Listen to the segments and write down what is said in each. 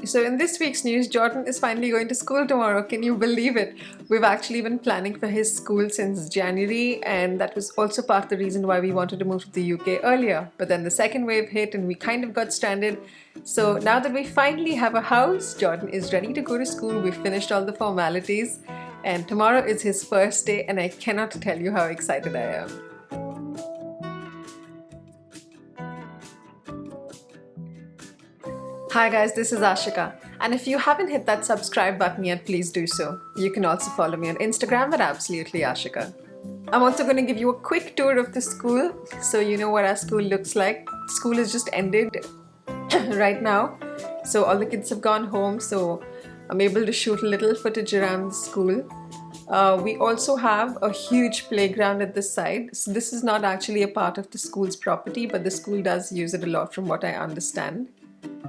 So in this week's news, Jordan is finally going to school tomorrow. Can you believe it? We've actually been planning for his school since January, and that was also part of the reason why we wanted to move to the UK earlier. But then the second wave hit and we kind of got stranded. So now that we finally have a house, Jordan is ready to go to school. We've finished all the formalities and tomorrow is his first day, and I cannot tell you how excited I am. Hi guys, this is Ashika, and if you haven't hit that subscribe button yet, please do so. You can also follow me on Instagram at absolutelyashika. I'm also going to give you a quick tour of the school so you know what our school looks like. School has just ended right now, so all the kids have gone home, so I'm able to shoot a little footage around the school. We also have a huge playground at the side. So this is not actually a part of the school's property, but the school does use it a lot from what I understand.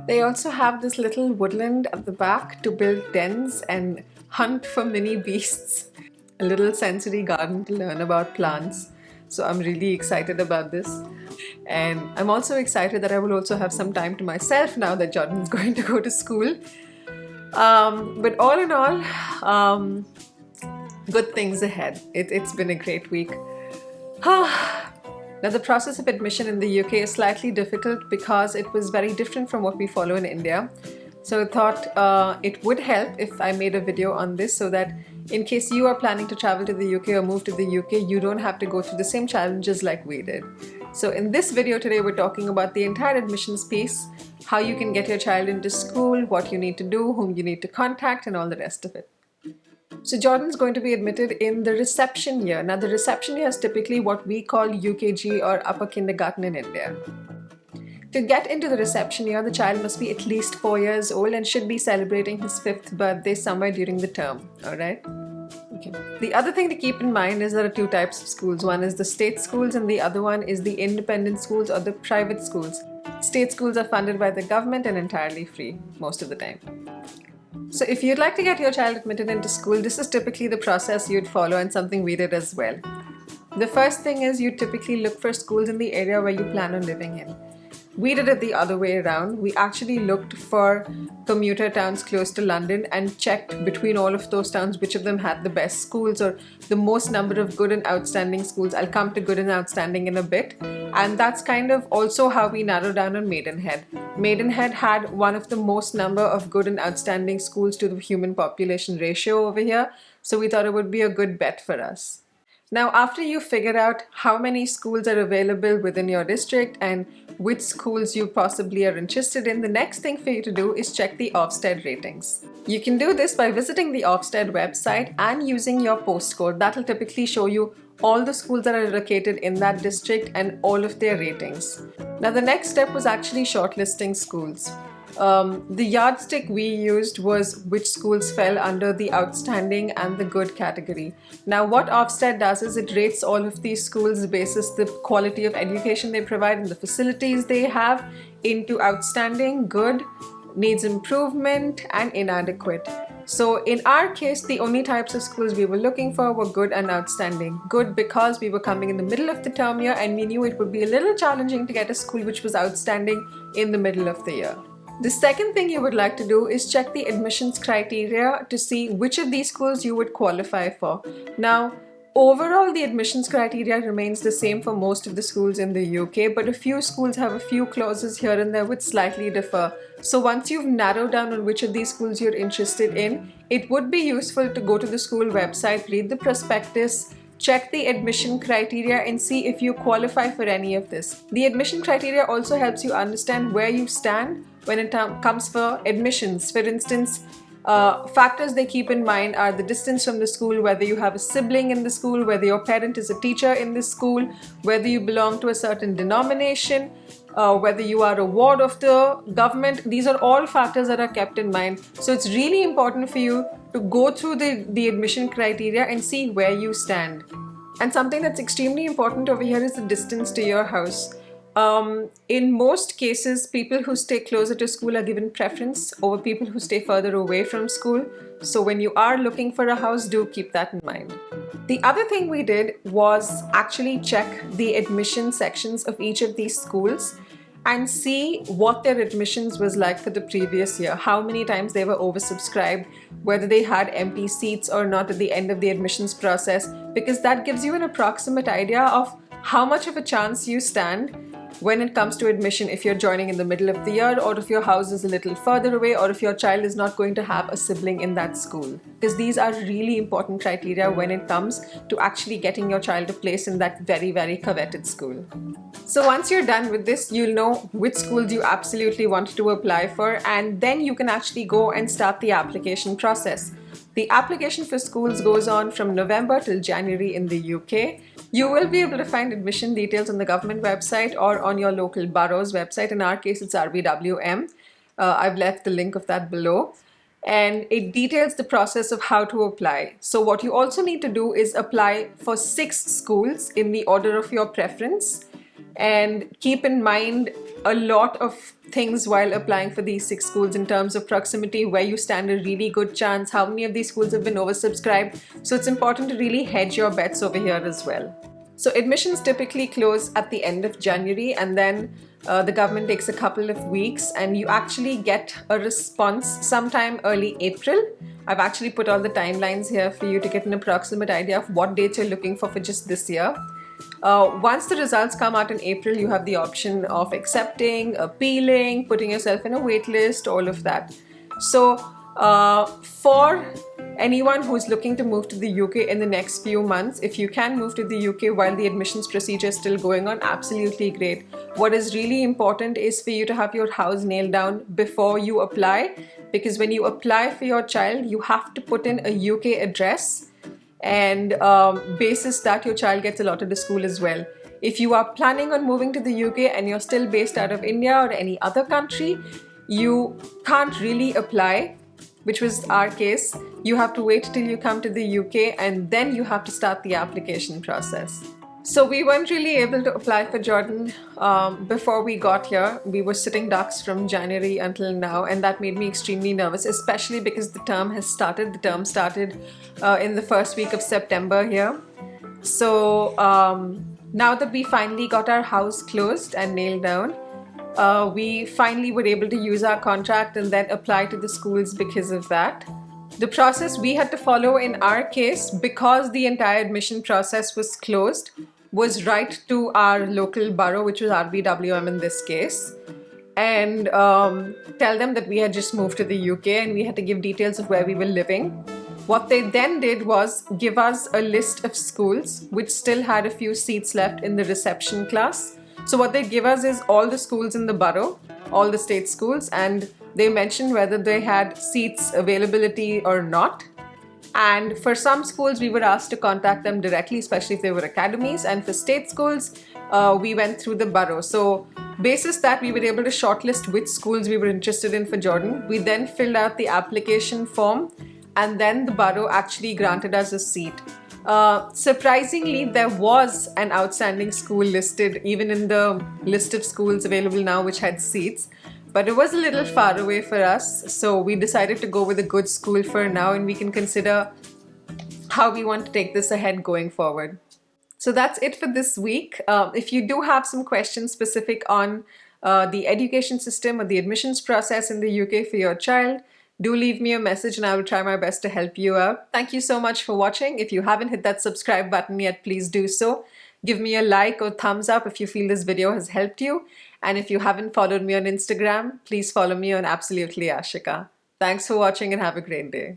They also have this little woodland at the back to build dens and hunt for mini beasts. A little sensory garden to learn about plants. So I'm really excited about this. And I'm also excited that I will also have some time to myself now that Jordan is going to go to school. But all in all, good things ahead. It's been a great week. Now the process of admission in the UK is slightly difficult because it was very different from what we follow in India. So I thought it would help if I made a video on this so that in case you are planning to travel to the UK or move to the UK, you don't have to go through the same challenges like we did. So in this video today, we're talking about the entire admissions piece, how you can get your child into school, what you need to do, whom you need to contact, and all the rest of it. So Jordan's going to be admitted in the reception year. Now the reception year is typically what we call UKG or upper kindergarten in India. To get into the reception year, the child must be at least 4 years old and should be celebrating his 5th birthday somewhere during the term. Alright? Okay. The other thing to keep in mind is there are two types of schools. One is the state schools and the other one is the independent schools or the private schools. State schools are funded by the government and entirely free most of the time. So if you'd like to get your child admitted into school, this is typically the process you'd follow and something we did as well. The first thing is you typically look for schools in the area where you plan on living in. We did it the other way around. We actually looked for commuter towns close to London and checked between all of those towns which of them had the best schools or the most number of good and outstanding schools. I'll come to good and outstanding in a bit. And that's kind of also how we narrowed down on Maidenhead. Maidenhead had one of the most number of good and outstanding schools to the human population ratio over here. So we thought it would be a good bet for us. Now, after you figure out how many schools are available within your district and which schools you possibly are interested in, the next thing for you to do is check the Ofsted ratings. You can do this by visiting the Ofsted website and using your postcode. That'll typically show you all the schools that are located in that district and all of their ratings. Now, the next step was actually shortlisting schools. The yardstick we used was which schools fell under the outstanding and the good category. Now what Ofsted does is it rates all of these schools basis the quality of education they provide and the facilities they have into outstanding, good, needs improvement, and inadequate. So in our case, the only types of schools we were looking for were good and outstanding. Good because we were coming in the middle of the term year and we knew it would be a little challenging to get a school which was outstanding in the middle of the year. The second thing you would like to do is check the admissions criteria to see which of these schools you would qualify for. Now, overall the admissions criteria remains the same for most of the schools in the UK, but a few schools have a few clauses here and there which slightly differ. So once you've narrowed down on which of these schools you're interested in, it would be useful to go to the school website, read the prospectus, check the admission criteria and see if you qualify for any of this. The admission criteria also helps you understand where you stand when it comes for admissions. For instance, factors they keep in mind are the distance from the school, whether you have a sibling in the school, whether your parent is a teacher in the school, whether you belong to a certain denomination, whether you are a ward of the government. These are all factors that are kept in mind. So it's really important for you to go through the admission criteria and see where you stand. And something that's extremely important over here is the distance to your house. In most cases, people who stay closer to school are given preference over people who stay further away from school. So when you are looking for a house, do keep that in mind. The other thing we did was actually check the admission sections of each of these schools. and see what their admissions was like for the previous year, how many times they were oversubscribed, whether they had empty seats or not at the end of the admissions process, because that gives you an approximate idea of how much of a chance you stand when it comes to admission if you're joining in the middle of the year, or if your house is a little further away, or if your child is not going to have a sibling in that school. Because these are really important criteria when it comes to actually getting your child a place in that very, very coveted school. So once you're done with this, you'll know which schools you absolutely want to apply for, and then you can actually go and start the application process. The application for schools goes on from November till January in the UK. You will be able to find admission details on the government website or on your local borough's website. In our case, it's RBWM. I've left the link of that below. And it details the process of how to apply. So what you also need to do is apply for 6 schools in the order of your preference. And keep in mind a lot of things while applying for these 6 schools in terms of proximity, where you stand a really good chance, how many of these schools have been oversubscribed. So it's important to really hedge your bets over here as well. So admissions typically close at the end of January, and then the government takes a couple of weeks and you actually get a response sometime early April. I've actually put all the timelines here for you to get an approximate idea of what dates you're looking for just this year. Once the results come out in April, you have the option of accepting, appealing, putting yourself in a wait list, all of that. So for anyone who's looking to move to the UK in the next few months, if you can move to the UK while the admissions procedure is still going on, absolutely great. What is really important is for you to have your house nailed down before you apply, because when you apply for your child, you have to put in a UK address, and basis that your child gets allotted to school as well. If you are planning on moving to the UK and you're still based out of India or any other country, you can't really apply, which was our case. You have to wait till you come to the UK and then you have to start the application process. So we weren't really able to apply for Jordan before we got here. We were sitting ducks from January until now, and that made me extremely nervous, especially because the term has started. The term started in the first week of September here. So now that we finally got our house closed and nailed down, we finally were able to use our contract and then apply to the schools because of that. The process we had to follow in our case, because the entire admission process was closed, was write to our local borough, which was RBWM in this case, and tell them that we had just moved to the UK and we had to give details of where we were living. What they then did was give us a list of schools which still had a few seats left in the reception class. So what they give us is all the schools in the borough, all the state schools, and they mentioned whether they had seats availability or not. And for some schools, we were asked to contact them directly, especially if they were academies. And for state schools, we went through the borough. So basis that, we were able to shortlist which schools we were interested in for Jordan. We then filled out the application form, and then the borough actually granted us a seat. Surprisingly, there was an outstanding school listed even in the list of schools available now which had seats, but it was a little far away for us, so we decided to go with a good school for now, and we can consider how we want to take this ahead going forward. So that's it for this week. If you do have some questions specific on the education system or the admissions process in the UK for your child, do leave me a message and I will try my best to help you out. Thank you so much for watching. If you haven't hit that subscribe button yet, please do so. Give me a like or thumbs up if you feel this video has helped you. And if you haven't followed me on Instagram, please follow me on Absolutely Ashika. Thanks for watching and have a great day.